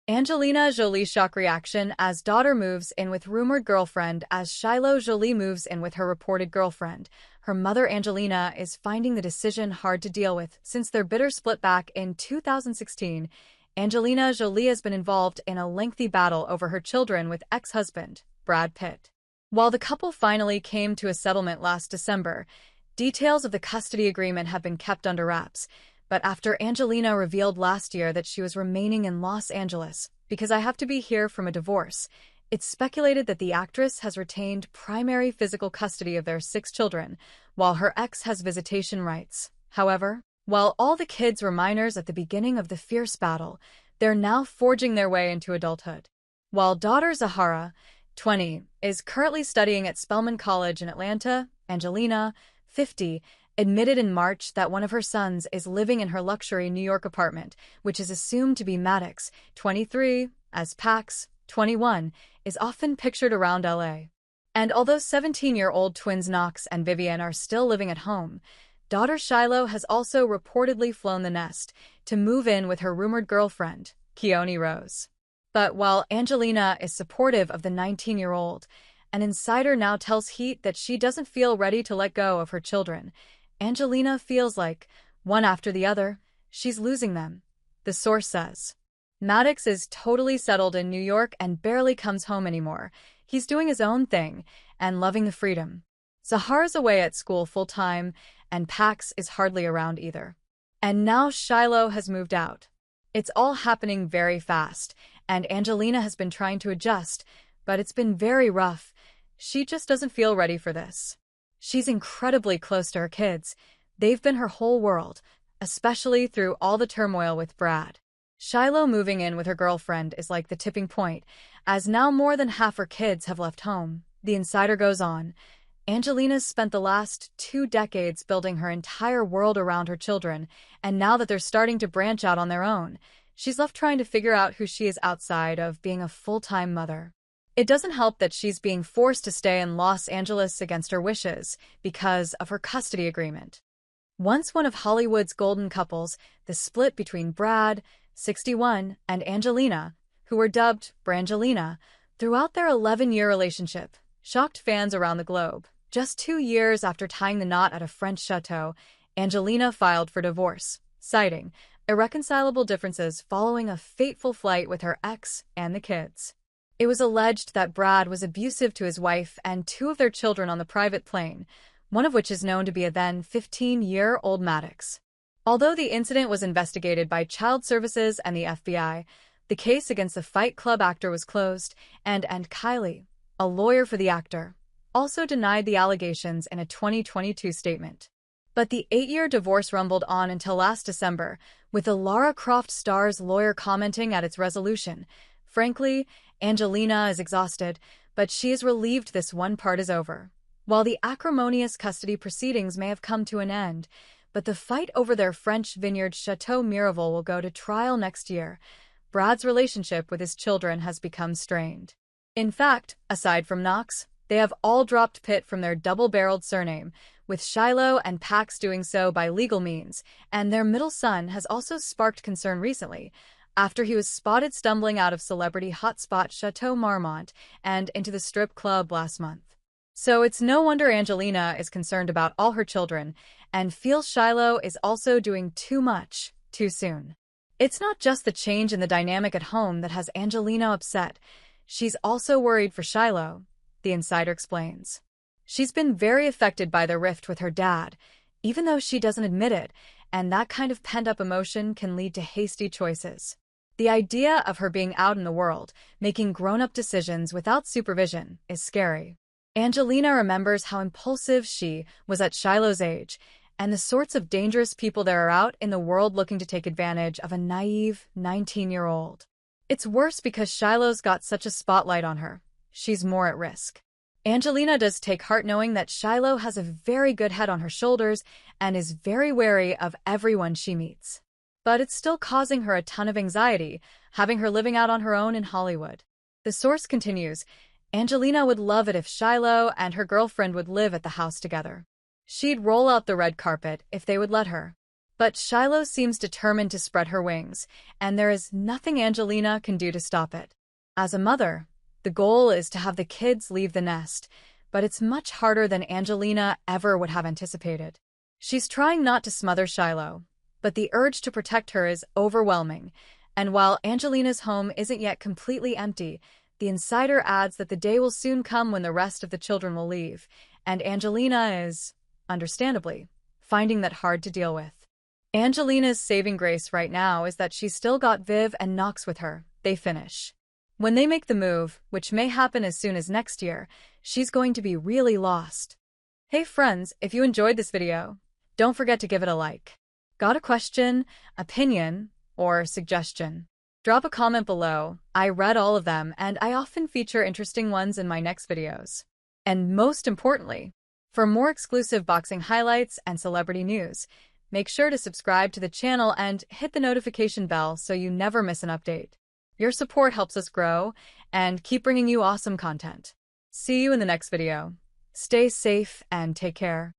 Angelina Jolie shock reaction as daughter moves in with rumored girlfriend. As Shiloh Jolie moves in with her reported girlfriend, her mother Angelina is finding the decision hard to deal with since their bitter split back in 2016. Angelina Jolie has been involved in a lengthy battle over her children with ex-husband, Brad Pitt. While the couple finally came to a settlement last December, details of the custody agreement have been kept under wraps. But after Angelina revealed last year that she was remaining in Los Angeles because I have to be here from a divorce, it's speculated that the actress has retained primary physical custody of their 6 children, while her ex has visitation rights. However, while all the kids were minors at the beginning of the fierce battle, they're now forging their way into adulthood. While daughter Zahara, 20, is currently studying at Spelman College in Atlanta, Angelina, 50, admitted in March that one of her sons is living in her luxury New York apartment, which is assumed to be Maddox, 23, as Pax, 21, is often pictured around LA. And although 17-year-old twins Knox and Vivian are still living at home, daughter Shiloh has also reportedly flown the nest to move in with her rumored girlfriend, Keone Rose. But while Angelina is supportive of the 19-year-old, an insider now tells Heat that she doesn't feel ready to let go of her children. Angelina feels like, one after the other, she's losing them. The source says, Maddox is totally settled in New York and barely comes home anymore. He's doing his own thing and loving the freedom. Zahara's away at school full-time, and Pax is hardly around either. And now Shiloh has moved out. It's all happening very fast, and Angelina has been trying to adjust, but it's been very rough. She just doesn't feel ready for this. She's incredibly close to her kids. They've been her whole world, especially through all the turmoil with Brad. Shiloh moving in with her girlfriend is like the tipping point, as now more than half her kids have left home. The insider goes on. Angelina's spent the last 2 decades building her entire world around her children, and now that they're starting to branch out on their own, she's left trying to figure out who she is outside of being a full-time mother. It doesn't help that she's being forced to stay in Los Angeles against her wishes because of her custody agreement. Once one of Hollywood's golden couples, the split between Brad, 61, and Angelina, who were dubbed Brangelina, throughout their 11-year relationship, shocked fans around the globe. Just 2 years after tying the knot at a French chateau, Angelina filed for divorce, citing irreconcilable differences following a fateful flight with her ex and the kids. It was alleged that Brad was abusive to his wife and 2 of their children on the private plane, one of which is known to be a then 15-year-old Maddox. Although the incident was investigated by Child Services and the FBI, the case against the Fight Club actor was closed, and Kylie, a lawyer for the actor, also denied the allegations in a 2022 statement. But the 8-year divorce rumbled on until last December, with the Lara Croft star's lawyer commenting at its resolution. Frankly, Angelina is exhausted, but she is relieved this one part is over. While the acrimonious custody proceedings may have come to an end, but the fight over their French vineyard Chateau Miraval will go to trial next year. Brad's relationship with his children has become strained. In fact, aside from Knox, they have all dropped Pitt from their double-barreled surname, with Shiloh and Pax doing so by legal means, and their middle son has also sparked concern recently, after he was spotted stumbling out of celebrity hotspot Chateau Marmont and into the strip club last month. So it's no wonder Angelina is concerned about all her children and feels Shiloh is also doing too much, too soon. It's not just the change in the dynamic at home that has Angelina upset. She's also worried for Shiloh, the insider explains. She's been very affected by the rift with her dad, even though she doesn't admit it, and that kind of pent-up emotion can lead to hasty choices. The idea of her being out in the world, making grown-up decisions without supervision, is scary. Angelina remembers how impulsive she was at Shiloh's age, and the sorts of dangerous people there are out in the world looking to take advantage of a naive 19-year-old. It's worse because Shiloh's got such a spotlight on her. She's more at risk. Angelina does take heart knowing that Shiloh has a very good head on her shoulders and is very wary of everyone she meets. But it's still causing her a ton of anxiety, having her living out on her own in Hollywood. The source continues, Angelina would love it if Shiloh and her girlfriend would live at the house together. She'd roll out the red carpet if they would let her. But Shiloh seems determined to spread her wings, and there is nothing Angelina can do to stop it. As a mother, the goal is to have the kids leave the nest, but it's much harder than Angelina ever would have anticipated. She's trying not to smother Shiloh, but the urge to protect her is overwhelming, and while Angelina's home isn't yet completely empty, the insider adds that the day will soon come when the rest of the children will leave, and Angelina is, understandably, finding that hard to deal with. Angelina's saving grace right now is that she's still got Viv and Knox with her. They finish. When they make the move, which may happen as soon as next year, she's going to be really lost. Hey friends, if you enjoyed this video, don't forget to give it a like. Got a question, opinion, or suggestion? Drop a comment below. I read all of them, and I often feature interesting ones in my next videos. And most importantly, for more exclusive boxing highlights and celebrity news, make sure to subscribe to the channel and hit the notification bell so you never miss an update. Your support helps us grow and keep bringing you awesome content. See you in the next video. Stay safe and take care.